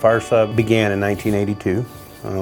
Fireside began in 1982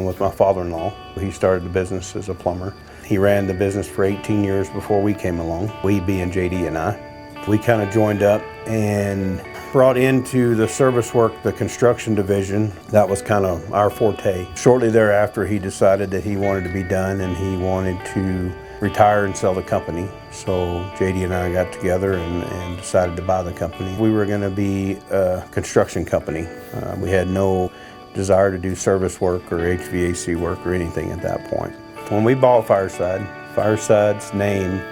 with my father-in-law. He started the business as a plumber. He ran the business for 18 years before we came along, we being JD and I. We kind of joined up and brought into the service work, the construction division. That was kind of our forte. Shortly thereafter, he decided that he wanted to be done and he wanted to retire and sell the company. So JD and I got together and decided to buy the company. We were going to be a construction company. We had no desire to do service work or HVAC work or anything at that point. When we bought Fireside, Fireside's name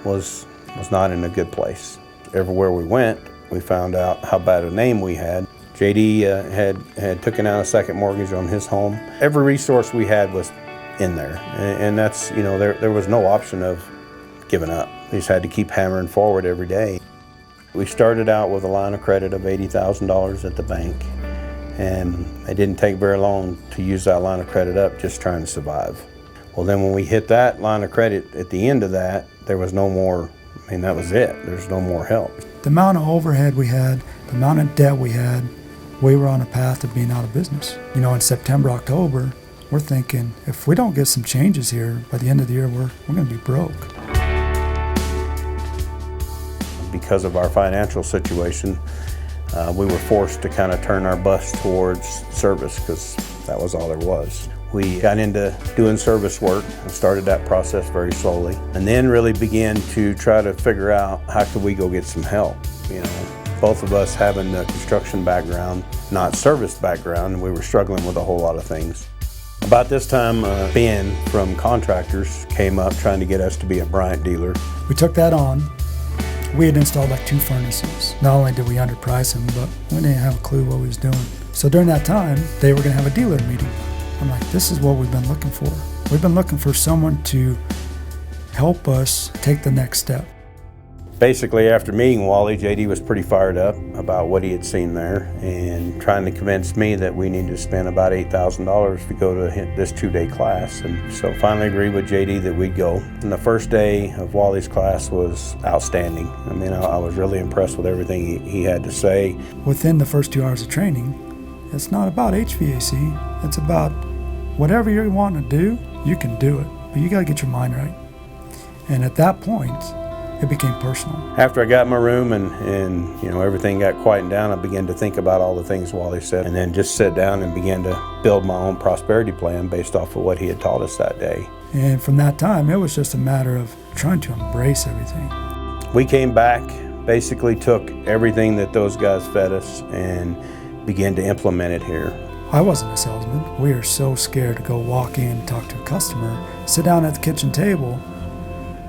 was not in a good place. Everywhere we went, we found out how bad a name we had. JD had taken out a second mortgage on his home. Every resource we had was in there, and that's, you know, there was no option of giving up. We just had to keep hammering forward every day. We started out with a line of credit of $80,000 at the bank, and it didn't take very long to use that line of credit up just trying to survive. Well, then when we hit that line of credit, at the end of that, there was no more, I mean, that was it. There's no more help. The amount of overhead we had, the amount of debt we had, we were on a path of being out of business. You know, in September, October, we're thinking, if we don't get some changes here, by the end of the year, we're going to be broke. Because of our financial situation, we were forced to kind of turn our bus towards service because that was all there was. We got into doing service work and started that process very slowly, and then really began to try to figure out how could we go get some help. You know, both of us having the construction background, not service background, and we were struggling with a whole lot of things. About this time, Ben from Contractors came up trying to get us to be a Bryant dealer. We took that on. We had installed like 2 furnaces. Not only did we underprice them, but we didn't have a clue what we was doing. So during that time, they were going to have a dealer meeting. I'm like, this is what we've been looking for. We've been looking for someone to help us take the next step. Basically, after meeting Wally, JD was pretty fired up about what he had seen there and trying to convince me that we needed to spend about $8,000 to go to this 2-day class. And so finally agreed with JD that we'd go. And the first day of Wally's class was outstanding. I mean, I was really impressed with everything he had to say. Within the first 2 hours of training, it's not about HVAC. It's about whatever you want to do, you can do it. But you got to get your mind right. And at that point, it became personal. After I got in my room and you know, everything got quieted down, I began to think about all the things Wally said, and then just sit down and began to build my own prosperity plan based off of what he had taught us that day. And from that time, it was just a matter of trying to embrace everything. We came back, basically took everything that those guys fed us and began to implement it here. I wasn't a salesman. We are so scared to go walk in, talk to a customer, sit down at the kitchen table,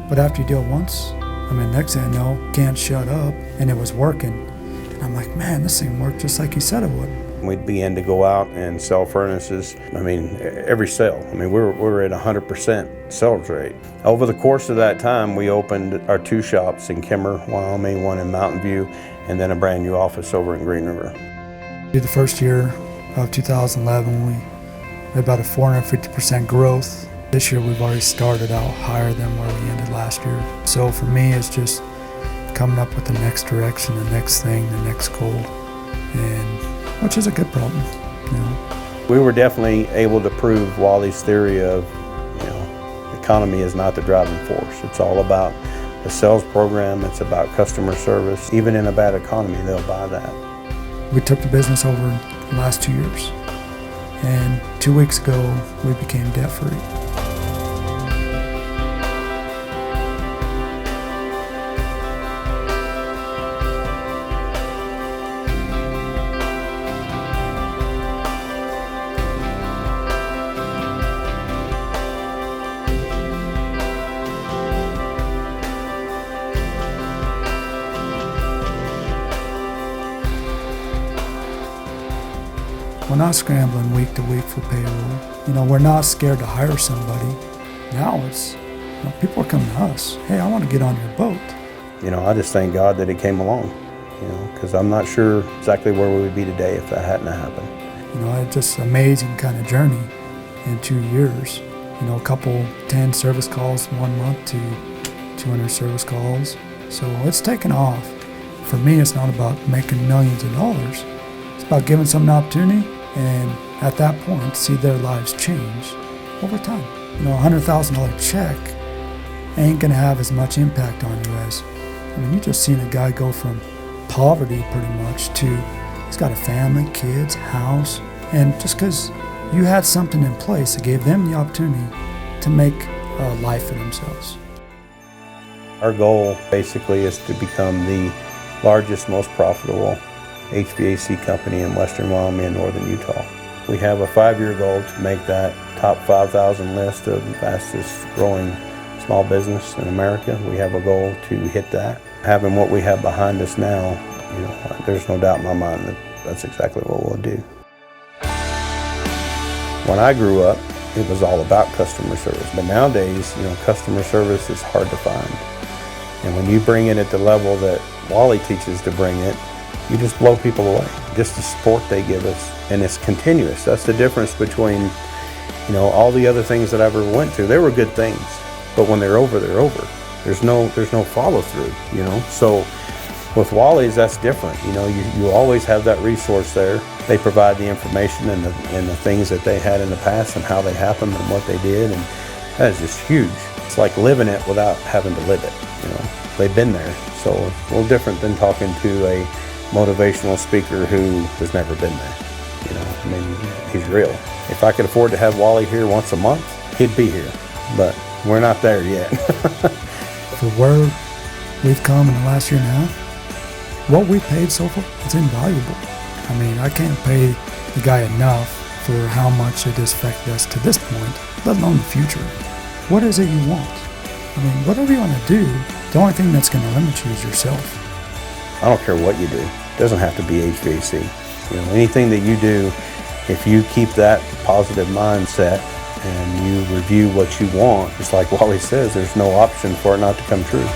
but after you do it once, I mean, next thing I know, can't shut up, and it was working. And I'm like, man, this thing worked just like he said it would. We began to go out and sell furnaces. I mean, every sale. I mean, we were at 100% sales rate. Over the course of that time, we opened our 2 shops in Kimmer, Wyoming, one in Mountain View, and then a brand new office over in Green River. The first year of 2011, we had about a 450% growth. This year we've already started out higher than where we ended last year. So for me, it's just coming up with the next direction, the next thing, the next goal, and which is a good problem, you know. We were definitely able to prove Wally's theory of, you know, economy is not the driving force. It's all about the sales program. It's about customer service. Even in a bad economy, they'll buy that. We took the business over the last 2 years, and 2 weeks ago, we became debt-free. We're not scrambling week to week for payroll. You know, we're not scared to hire somebody. Now it's, you know, people are coming to us. Hey, I want to get on your boat. You know, I just thank God that it came along, you know, because I'm not sure exactly where we would be today if that hadn't happened. You know, it's just an amazing kind of journey in 2 years. You know, a couple 10 service calls 1 month to 200 service calls. So it's taken off. For me, it's not about making millions of dollars. It's about giving someone an opportunity, and at that point, see their lives change over time. You know, a $100,000 check ain't gonna have as much impact on you as, you just seen a guy go from poverty pretty much to, he's got a family, kids, house, and just because you had something in place that gave them the opportunity to make a life for themselves. Our goal basically is to become the largest, most profitable HVAC company in western Wyoming and northern Utah. We have a 5-year goal to make that top 5,000 list of the fastest growing small business in America. We have a goal to hit that. Having what we have behind us now, there's no doubt in my mind that that's exactly what we'll do. When I grew up, it was all about customer service. But nowadays, customer service is hard to find. And when you bring it at the level that Wally teaches to bring it, you just blow people away. Just the support they give us, and it's continuous. That's the difference between, all the other things that I ever went to. They were good things, but when they're over, they're over. There's no follow through. So with Wally's, that's different. You always have that resource there. They provide the information and the things that they had in the past and how they happened and what they did, and that is just huge. It's like living it without having to live it. They've been there, so it's a little different than talking to a motivational speaker who has never been there. He's real. If I could afford to have Wally here once a month, he'd be here, but we're not there yet. For where we've come in the last year and a half, what we paid so far, it's invaluable. I can't pay the guy enough for how much it has affected us to this point, let alone the future. What is it you want? Whatever you want to do, the only thing that's going to limit you is yourself. I don't care what you do. It doesn't have to be HVAC. Anything that you do, if you keep that positive mindset and you review what you want, just like Wally says, there's no option for it not to come true.